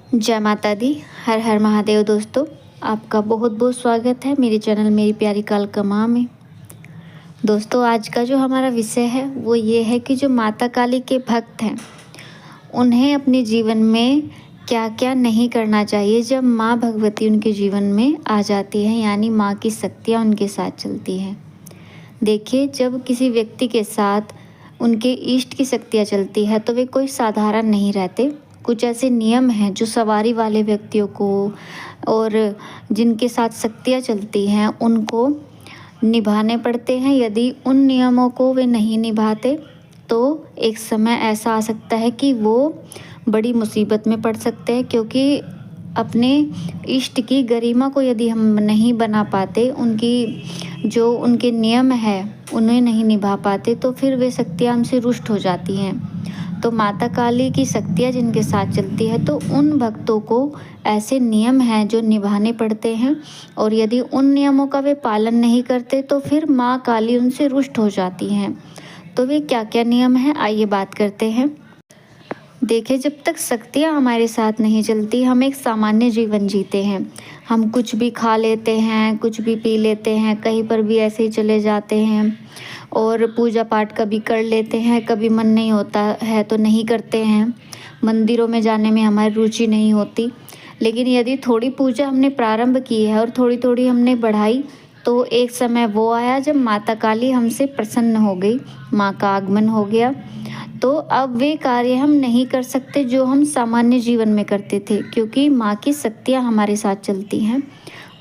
जय माता दी। हर हर महादेव। दोस्तों, आपका बहुत बहुत स्वागत है मेरे चैनल मेरी प्यारी कालका माँ में। दोस्तों, आज का जो हमारा विषय है वो ये है कि जो माता काली के भक्त हैं उन्हें अपने जीवन में क्या क्या नहीं करना चाहिए जब माँ भगवती उनके जीवन में आ जाती है, यानी माँ की शक्तियाँ उनके साथ चलती हैं। देखिए, जब किसी व्यक्ति के साथ उनके इष्ट की शक्तियाँ चलती है तो वे कोई साधारण नहीं रहते। कुछ ऐसे नियम हैं जो सवारी वाले व्यक्तियों को और जिनके साथ शक्तियाँ चलती हैं उनको निभाने पड़ते हैं। यदि उन नियमों को वे नहीं निभाते तो एक समय ऐसा आ सकता है कि वो बड़ी मुसीबत में पड़ सकते हैं, क्योंकि अपने इष्ट की गरिमा को यदि हम नहीं बना पाते, उनकी जो उनके नियम है उन्हें नहीं निभा पाते, तो फिर वे शक्तियाँ हमसे रुष्ट हो जाती हैं। तो माता काली की शक्तियाँ जिनके साथ चलती है तो उन भक्तों को ऐसे नियम हैं जो निभाने पड़ते हैं, और यदि उन नियमों का वे पालन नहीं करते तो फिर माँ काली उनसे रुष्ट हो जाती हैं। तो वे क्या क्या नियम हैं, आइए बात करते हैं। देखिए, जब तक शक्तियाँ हमारे साथ नहीं चलती हम एक सामान्य जीवन जीते हैं। हम कुछ भी खा लेते हैं, कुछ भी पी लेते हैं, कहीं पर भी ऐसे ही चले जाते हैं और पूजा पाठ कभी कर लेते हैं, कभी मन नहीं होता है तो नहीं करते हैं। मंदिरों में जाने में हमारी रुचि नहीं होती। लेकिन यदि थोड़ी पूजा हमने प्रारंभ की है और थोड़ी थोड़ी हमने बढ़ाई तो एक समय वो आया जब माता काली हमसे प्रसन्न हो गई, माँ का आगमन हो गया। तो अब वे कार्य हम नहीं कर सकते जो हम सामान्य जीवन में करते थे, क्योंकि माँ की शक्तियाँ हमारे साथ चलती हैं।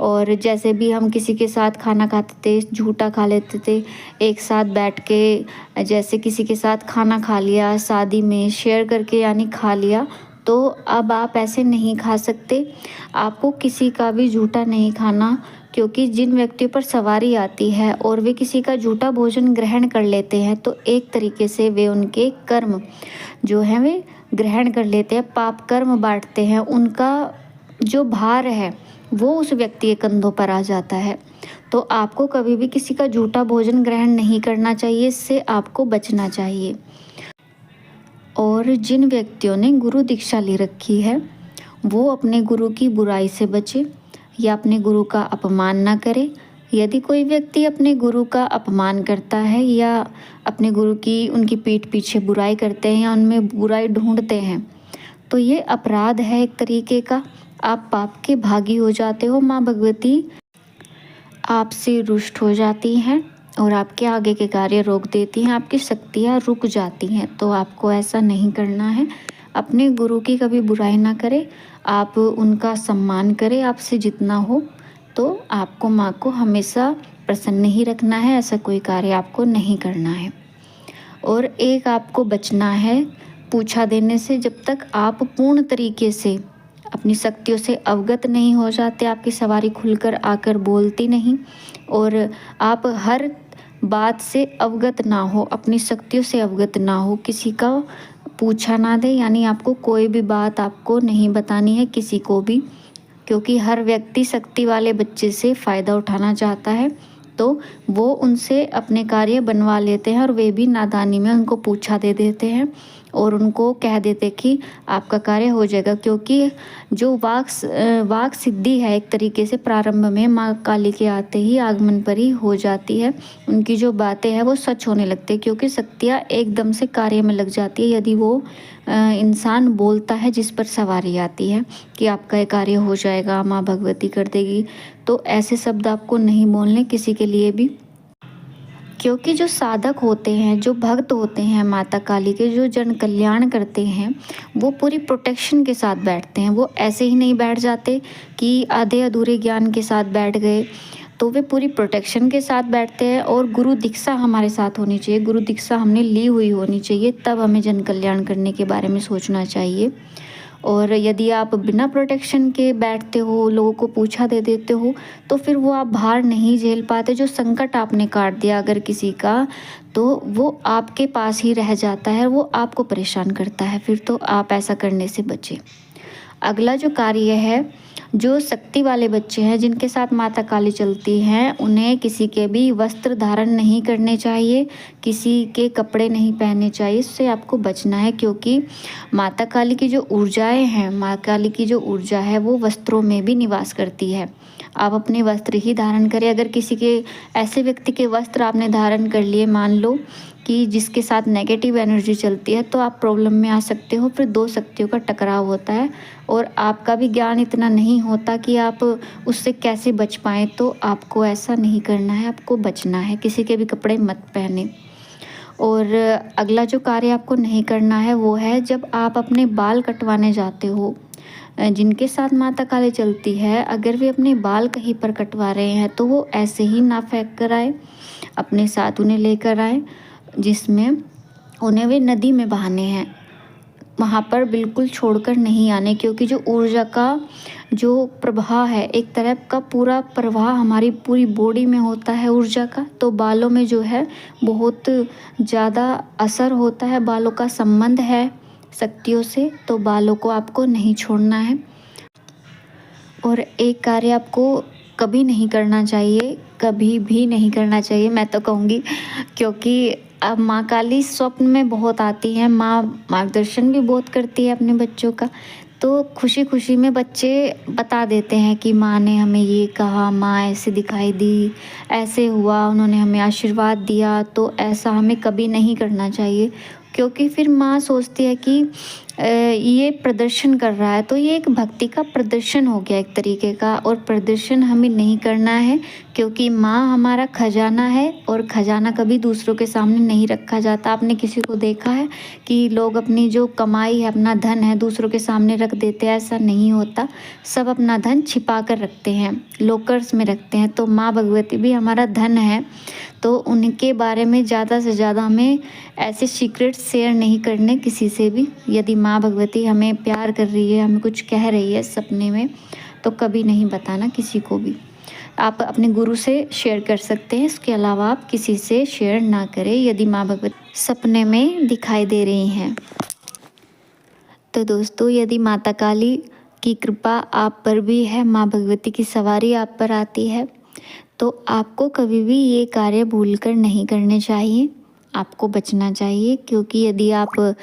और जैसे भी हम किसी के साथ खाना खाते थे, झूठा खा लेते थे, एक साथ बैठ के जैसे किसी के साथ खाना खा लिया, शादी में शेयर करके यानी खा लिया, तो अब आप ऐसे नहीं खा सकते। आपको किसी का भी झूठा नहीं खाना, क्योंकि जिन व्यक्तियों पर सवारी आती है और वे किसी का झूठा भोजन ग्रहण कर लेते हैं तो एक तरीके से वे उनके कर्म जो हैं वे ग्रहण कर लेते हैं, पाप कर्म बांटते हैं। उनका जो भार है वो उस व्यक्ति के कंधों पर आ जाता है। तो आपको कभी भी किसी का झूठा भोजन ग्रहण नहीं करना चाहिए, इससे आपको बचना चाहिए। और जिन व्यक्तियों ने गुरु दीक्षा ले रखी है वो अपने गुरु की बुराई से बचे या अपने गुरु का अपमान ना करे। यदि कोई व्यक्ति अपने गुरु का अपमान करता है या अपने गुरु की उनकी पीठ पीछे बुराई करते हैं या उनमें बुराई ढूंढते हैं तो ये अपराध है एक तरीके का। आप पाप के भागी हो जाते हो। माँ भगवती आपसे रुष्ट हो जाती हैं और आपके आगे के कार्य रोक देती हैं, आपकी शक्तियाँ रुक जाती हैं। तो आपको ऐसा नहीं करना है। अपने गुरु की कभी बुराई ना करें, आप उनका सम्मान करें आपसे जितना हो। तो आपको माँ को हमेशा प्रसन्न ही रखना है, ऐसा कोई कार्य आपको नहीं करना है। और एक आपको बचना है पूछा देने से। जब तक आप पूर्ण तरीके से अपनी शक्तियों से अवगत नहीं हो जाते, आपकी सवारी खुलकर आकर बोलती नहीं और आप हर बात से अवगत ना हो, अपनी शक्तियों से अवगत ना हो, किसी का पूछा ना दे, यानी आपको कोई भी बात आपको नहीं बतानी है किसी को भी, क्योंकि हर व्यक्ति शक्ति वाले बच्चे से फ़ायदा उठाना चाहता है। तो वो उनसे अपने कार्य बनवा लेते हैं और वे भी नादानी में उनको पूछा दे देते हैं और उनको कह देते कि आपका कार्य हो जाएगा, क्योंकि जो वाक सिद्धि है एक तरीके से प्रारंभ में माँ काली के आते ही आगमन पर ही हो जाती है। उनकी जो बातें हैं वो सच होने लगती है, क्योंकि शक्तियाँ एकदम से कार्य में लग जाती है यदि वो इंसान बोलता है जिस पर सवारी आती है कि आपका ये कार्य हो जाएगा, माँ भगवती कर देगी। तो ऐसे शब्द आपको नहीं बोलने किसी के लिए भी, क्योंकि जो साधक होते हैं, जो भक्त होते हैं माता काली के, जो जन कल्याण करते हैं, वो पूरी प्रोटेक्शन के साथ बैठते हैं। वो ऐसे ही नहीं बैठ जाते कि आधे अधूरे ज्ञान के साथ बैठ गए। तो वे पूरी प्रोटेक्शन के साथ बैठते हैं और गुरु दीक्षा हमारे साथ होनी चाहिए, गुरु दीक्षा हमने ली हुई होनी चाहिए, तब हमें जन कल्याण करने के बारे में सोचना चाहिए। और यदि आप बिना प्रोटेक्शन के बैठते हो, लोगों को पूछा दे देते हो, तो फिर वो आप भार नहीं झेल पाते। जो संकट आपने काट दिया अगर किसी का, तो वो आपके पास ही रह जाता है, वो आपको परेशान करता है। फिर तो आप ऐसा करने से बचें। अगला जो कार्य है, जो शक्ति वाले बच्चे हैं जिनके साथ माता काली चलती हैं, उन्हें किसी के भी वस्त्र धारण नहीं करने चाहिए, किसी के कपड़े नहीं पहनने चाहिए। इससे आपको बचना है, क्योंकि माता काली की जो ऊर्जाएं हैं, माँ काली की जो ऊर्जा है वो वस्त्रों में भी निवास करती है। आप अपने वस्त्र ही धारण करें। अगर किसी के ऐसे व्यक्ति के वस्त्र आपने धारण कर लिए, मान लो कि जिसके साथ नेगेटिव एनर्जी चलती है, तो आप प्रॉब्लम में आ सकते हो। फिर दो शक्तियों का टकराव होता है और आपका भी ज्ञान इतना नहीं होता कि आप उससे कैसे बच पाएँ। तो आपको ऐसा नहीं करना है, आपको बचना है, किसी के भी कपड़े मत पहने। और अगला जो कार्य आपको नहीं करना है वो है, जब आप अपने बाल कटवाने जाते हो, जिनके साथ माता काली चलती है, अगर वे अपने बाल कहीं पर कटवा रहे हैं तो वो ऐसे ही ना फेंक कर आए, अपने साथ उन्हें लेकर आए, जिसमें उन्हें वे नदी में बहाने हैं। वहाँ पर बिल्कुल छोड़कर नहीं आने, क्योंकि जो ऊर्जा का जो प्रवाह है, एक तरह का पूरा प्रवाह हमारी पूरी बॉडी में होता है ऊर्जा का, तो बालों में जो है बहुत ज़्यादा असर होता है। बालों का संबंध है शक्तियों से, तो बालों को आपको नहीं छोड़ना है। और एक कार्य आपको कभी नहीं करना चाहिए, कभी भी नहीं करना चाहिए मैं तो कहूँगी, क्योंकि अब माँ काली स्वप्न में बहुत आती हैं, माँ मार्गदर्शन भी बहुत करती है अपने बच्चों का। तो खुशी खुशी में बच्चे बता देते हैं कि माँ ने हमें ये कहा, माँ ऐसे दिखाई दी, ऐसे हुआ, उन्होंने हमें आशीर्वाद दिया। तो ऐसा हमें कभी नहीं करना चाहिए, क्योंकि फिर माँ सोचती है कि ये प्रदर्शन कर रहा है, तो ये एक भक्ति का प्रदर्शन हो गया एक तरीके का, और प्रदर्शन हमें नहीं करना है, क्योंकि माँ हमारा खजाना है और खजाना कभी दूसरों के सामने नहीं रखा जाता। आपने किसी को देखा है कि लोग अपनी जो कमाई है, अपना धन है, दूसरों के सामने रख देते हैं? ऐसा नहीं होता। सब अपना धन छिपा कर रखते हैं, लॉकर्स में रखते हैं। तो माँ भगवती भी हमारा धन है, तो उनके बारे में ज़्यादा से ज़्यादा हमें ऐसे सीक्रेट शेयर नहीं करने किसी से भी। यदि माँ भगवती हमें प्यार कर रही है, हमें कुछ कह रही है सपने में, तो कभी नहीं बताना किसी को भी। आप अपने गुरु से शेयर कर सकते हैं, इसके अलावा आप किसी से शेयर ना करें यदि माँ भगवती सपने में दिखाई दे रही हैं। तो दोस्तों, यदि माता काली की कृपा आप पर भी है, माँ भगवती की सवारी आप पर आती है, तो आपको कभी भी ये कार्य भूलकर नहीं करने चाहिए, आपको बचना चाहिए। क्योंकि यदि आप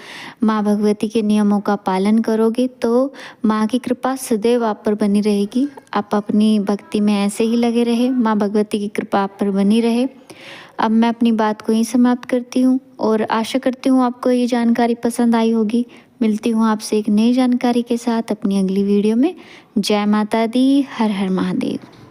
माँ भगवती के नियमों का पालन करोगे तो माँ की कृपा सदैव आप पर बनी रहेगी। आप अपनी भक्ति में ऐसे ही लगे रहे, माँ भगवती की कृपा आप पर बनी रहे। अब मैं अपनी बात को यहीं समाप्त करती हूँ और आशा करती हूँ आपको ये जानकारी पसंद आई होगी। मिलती हूँ आपसे एक नई जानकारी के साथ अपनी अगली वीडियो में। जय माता दी, हर हर महादेव।